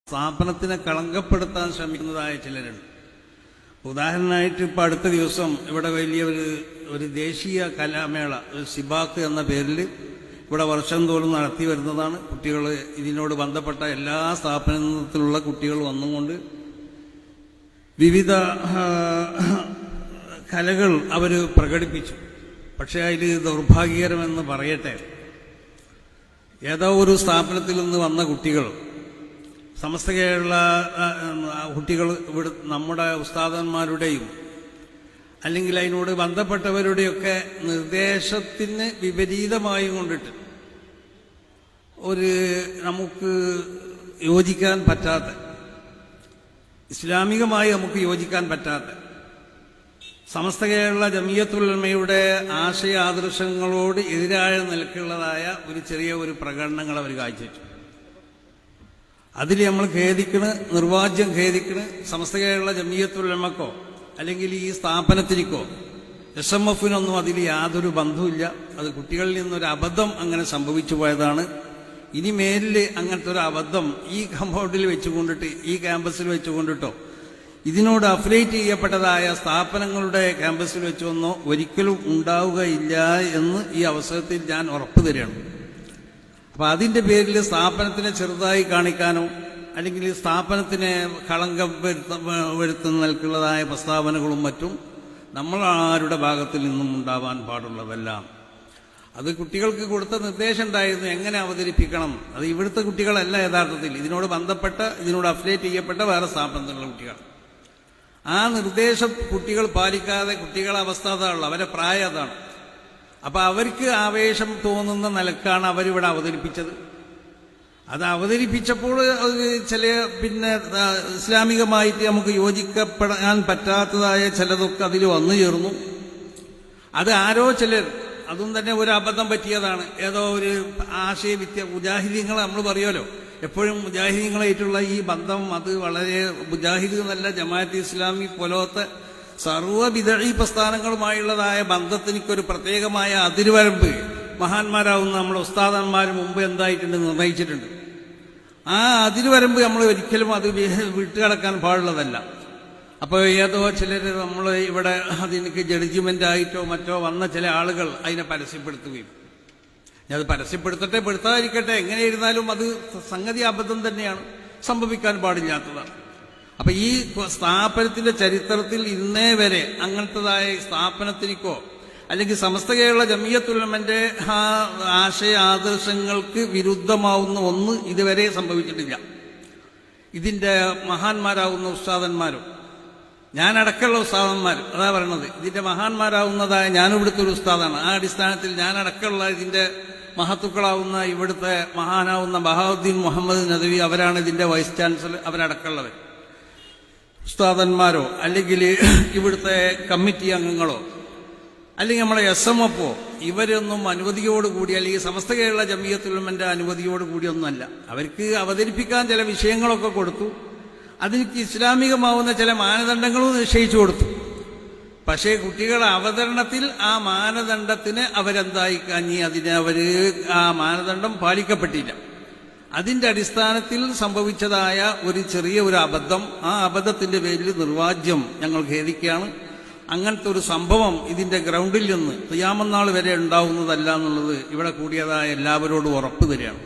സ്ഥാപനത്തിനെ കളങ്കപ്പെടുത്താൻ ശ്രമിക്കുന്നതായ ചിലരുണ്ട്. ഉദാഹരണമായിട്ട് ഇപ്പോൾ അടുത്ത ദിവസം ഇവിടെ വലിയ ഒരു ദേശീയ കലാമേള സിബാക്ക് എന്ന പേരിൽ ഇവിടെ വർഷം തോറും നടത്തി വരുന്നതാണ്. കുട്ടികൾ ഇതിനോട് ബന്ധപ്പെട്ട എല്ലാ സ്ഥാപനത്തിലുള്ള കുട്ടികൾ വന്നുകൊണ്ട് വിവിധ കലകൾ അവർ പ്രകടിപ്പിച്ചു. പക്ഷേ അതിൽ ദൗർഭാഗ്യകരമെന്ന് പറയട്ടെ, ഏതോ ഒരു സ്ഥാപനത്തിൽ നിന്ന് വന്ന കുട്ടികൾ, സമസ്ത കേരള കുട്ടികൾ ഇവിടെ നമ്മുടെ ഉസ്താദന്മാരുടെയും അല്ലെങ്കിൽ അതിനോട് ബന്ധപ്പെട്ടവരുടെയൊക്കെ നിർദ്ദേശത്തിന് വിപരീതമായി കൊണ്ടിട്ട് നമുക്ക് യോജിക്കാൻ പറ്റാത്ത, ഇസ്ലാമികമായി നമുക്ക് യോജിക്കാൻ പറ്റാത്ത, സമസ്ത കേരള ജമിയത്തുൽ ഉലമയുടെ ആശയ ആദർശങ്ങളോട് എതിരായ നിലക്കുള്ളതായ ചെറിയ പ്രകടനങ്ങൾ അവർ കാഴ്ചവെച്ചു. അതിൽ നമ്മൾ ഖേദിക്കണ്, നിർവാജ്യം ഖേദിക്കണ്. സമസ്ത കേരള ജമിയത്തുൽ ഉലമക്കോ അല്ലെങ്കിൽ ഈ സ്ഥാപനത്തിനോ SMF-നൊന്നും അതിൽ യാതൊരു ബന്ധവുമില്ല. അത് കുട്ടികളിൽ നിന്നൊരു അബദ്ധം അങ്ങനെ സംഭവിച്ചു പോയതാണ്. ഇനി മേലിൽ അങ്ങനത്തെ ഒരു അബദ്ധം ഈ കമ്പൗണ്ടിൽ വെച്ചുകൊണ്ടിട്ട്, ഈ ക്യാമ്പസിൽ വെച്ചുകൊണ്ടിട്ടോ ഇതിനോട് അഫിലിയേറ്റ് ചെയ്യപ്പെട്ടതായ സ്ഥാപനങ്ങളുടെ ക്യാമ്പസിൽ വെച്ചൊന്നോ ഒരിക്കലും ഉണ്ടാവുകയില്ല എന്ന് ഈ അവസരത്തിൽ ഞാൻ ഉറപ്പു തരികയാണ്. അപ്പം അതിൻ്റെ പേരിൽ സ്ഥാപനത്തിനെ ചെറുതായി കാണിക്കാനോ അല്ലെങ്കിൽ സ്ഥാപനത്തിനെ കളങ്കം വരുത്തുന്ന നിൽക്കുന്നതായ പ്രസ്താവനകളും മറ്റും നമ്മളാരുടെ ഭാഗത്തിൽ നിന്നും ഉണ്ടാവാൻ പാടുള്ളതല്ല. അത് കുട്ടികൾക്ക് കൊടുത്ത നിർദ്ദേശം ഉണ്ടായിരുന്നു, എങ്ങനെ അവതരിപ്പിക്കണം. അത് ഇവിടുത്തെ കുട്ടികളല്ല, യഥാർത്ഥത്തിൽ ഇതിനോട് ബന്ധപ്പെട്ട, ഇതിനോട് അഫിലിയേറ്റ് ചെയ്യപ്പെട്ട വേറെ സ്ഥാപനത്തിലുള്ള കുട്ടികൾ. ആ നിർദ്ദേശം കുട്ടികൾ പാലിക്കാതെ കുട്ടികളുടെ അവസ്ഥ അതാണ്, അവരുടെ പ്രായം അതാണ്. അപ്പൊ അവർക്ക് ആവേശം തോന്നുന്ന നിലക്കാണ് അവരിവിടെ അവതരിപ്പിച്ചത്. അത് അവതരിപ്പിച്ചപ്പോൾ ചില ഇസ്ലാമികമായിട്ട് നമുക്ക് യോജിക്കപ്പെടാൻ പറ്റാത്തതായ ചിലതൊക്കെ അതിൽ വന്നു ചേർന്നു. അത് ആരോ ചിലർ, അതും തന്നെ ഒരു അബദ്ധം പറ്റിയതാണ്. ഏതോ ഒരു ആശയവിദ്യ, മുജാഹിദീങ്ങൾ നമ്മൾ പറയുമല്ലോ എപ്പോഴും, മുജാഹിദീങ്ങളായിട്ടുള്ള ഈ ബന്ധം അത് വളരെ, മുജാഹിദ് എന്നല്ല, ജമാഅത്ത് ഇസ്ലാമി പോലത്തെ സർവ്വ ബിദഈ പ്രസ്ഥാനങ്ങളുമായുള്ളതായ ബന്ധത്തിനൊരു പ്രത്യേകമായ അതിരുവരമ്പ് മഹാന്മാരാവുന്ന നമ്മുടെ ഉസ്താദന്മാർ മുമ്പ് എന്തായിട്ടുണ്ട്, നിർണയിച്ചിട്ടുണ്ട്. ആ അതിരുവരമ്പ് നമ്മൾ ഒരിക്കലും അത് വിട്ടുകിടക്കാൻ പാടുള്ളതല്ല. അപ്പോൾ ഏതോ ചിലർ നമ്മൾ ഇവിടെ അതിനൊക്കെ ജഡ്ജ്മെന്റ് ആയിട്ടോ മറ്റോ വന്ന ചില ആളുകൾ അതിനെ പരസ്യപ്പെടുത്തുകയും, അത് പരസ്യപ്പെടുത്തട്ടെ പെടുത്താതിരിക്കട്ടെ, എങ്ങനെ ഇരുന്നാലും അത് സംഗതി അബദ്ധം തന്നെയാണ്, സംഭവിക്കാൻ പാടില്ലാത്തതാണ്. അപ്പൊ ഈ സ്ഥാപനത്തിന്റെ ചരിത്രത്തിൽ ഇന്നേ വരെ അങ്ങനത്തതായ സ്ഥാപനത്തിനോ അല്ലെങ്കിൽ സമസ്ത കേരള ജമിയത്തുൽ ഉലമയുടെ ആശയ ആദർശങ്ങൾക്ക് വിരുദ്ധമാവുന്ന ഒന്ന് ഇതുവരെ സംഭവിച്ചിട്ടില്ല. ഇതിന്റെ മഹാന്മാരാവുന്ന ഉസ്താദന്മാരും, ഞാനടക്കമുള്ള ഉസ്താദന്മാർ, അതാ പറയണത്, ഇതിന്റെ മഹാന്മാരാവുന്നതായ ഞാനിവിടുത്തെ ഒരു ഉസ്താദാണ്. ആ അടിസ്ഥാനത്തിൽ ഞാനടക്കമുള്ള ഇതിന്റെ മഹത്തുക്കളാവുന്ന ഇവിടുത്തെ മഹാനാവുന്ന ബഹാവുദ്ദീൻ മുഹമ്മദ് നദവി, അവരാണ് ഇതിന്റെ വൈസ് ചാൻസലർ, അവരടക്കമുള്ളവർ. ഉസ്താദന്മാരോ അല്ലെങ്കിൽ ഇവിടുത്തെ കമ്മിറ്റി അംഗങ്ങളോ അല്ലെങ്കിൽ നമ്മളെ SMF-ഓ ഇവരൊന്നും അനുമതിയോടുകൂടി, അല്ലെങ്കിൽ സമസ്ത കേരള ജമിയത്തുൽ ഉലമയുടെ അനുമതിയോടുകൂടിയൊന്നുമല്ല. അവർക്ക് അവതരിപ്പിക്കാൻ ചില വിഷയങ്ങളൊക്കെ കൊടുത്തു, അതിന് ഇസ്ലാമികമാവുന്ന ചില മാനദണ്ഡങ്ങളും നിശ്ചയിച്ചു കൊടുത്തു. പക്ഷേ കുട്ടികളുടെ അവതരണത്തിൽ ആ മാനദണ്ഡത്തിന് അവരെന്തായി കഴിഞ്ഞ് ആ മാനദണ്ഡം പാലിക്കപ്പെട്ടില്ല. അതിന്റെ അടിസ്ഥാനത്തിൽ സംഭവിച്ചതായ ചെറിയ അബദ്ധം, ആ അബദ്ധത്തിന്റെ പേരിൽ നിർവാജ്യം ഞങ്ങൾ ഖേദിക്കുകയാണ്. അങ്ങനത്തെ ഒരു സംഭവം ഇതിന്റെ ഗ്രൗണ്ടിൽ നിന്ന് ഖിയാമത്ത് നാൾ വരെ ഉണ്ടാവുന്നതല്ല എന്നുള്ളത് ഇവിടെ കൂടിയതായ എല്ലാവരോടും ഉറപ്പു തരികയാണ്.